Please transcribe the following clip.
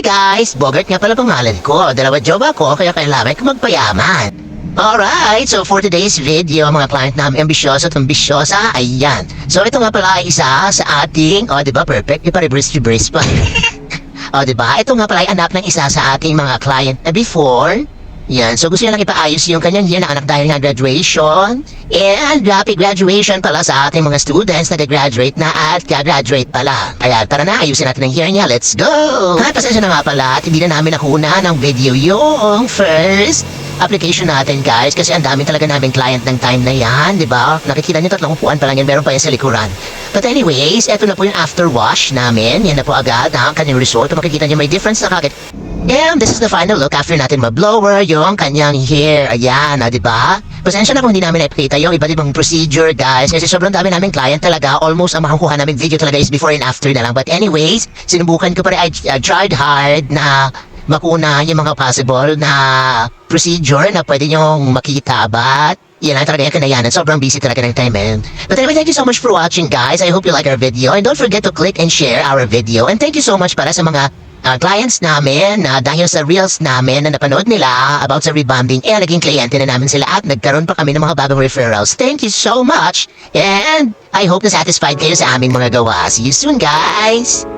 guys! Bogart nga pala pangalan ko. Dalawa job ako kaya kailangan ko magpayaman. Alright, so for today's video, mga client namin ambisyoso at ambisyosa, ayan. So ito nga pala ay isa sa ating, diba perfect? Ipa-reverse pa. Diba? Ito nga pala ay anak ng isa sa ating mga client na before. Yan, so gusto niya lang ipaayos yung kanyang year na anak dahil nga graduation. And happy graduation pala sa ating mga students na graduate na at ka-graduate pala. Kaya tara na, ayusin natin ang year niya. Let's go! At pasensya na nga pala at hindi na namin nakuna ng video yung first application natin guys. Kasi ang dami talaga namin client ng time na yan, di ba? Nakikita niyo 3 upuan pa lang yan, meron pa yan sa likuran. But anyways, eto na po yung after wash namin. Yan na po agad ang kanyang result. Makikita niyo may difference na kagad. And this is the final look after natin ma-blower yung kanyang hair. Ayan, diba? Pasensya na kung hindi namin nakikita yung iba't ibang procedure, guys. Kasi sobrang dami namin client talaga. Almost ang makakuha namin video talaga is before and after na lang. But anyways, sinubukan ko pa rin. I tried hard na makuna yung mga possible na procedure na pwede nyong makita. But yan lang talaga yung kanayanan. Sobrang busy talaga ng time, man. But anyway, thank you so much for watching, guys. I hope you like our video. And don't forget to click and share our video. And thank you so much para sa mga clients namin dahil sa reels namin na napanood nila about sa revamping naging kliyente na namin sila at nagkaroon pa kami ng mga bagong referrals. Thank you so much and I hope na satisfied kayo sa aming mga gawa. See you soon, guys!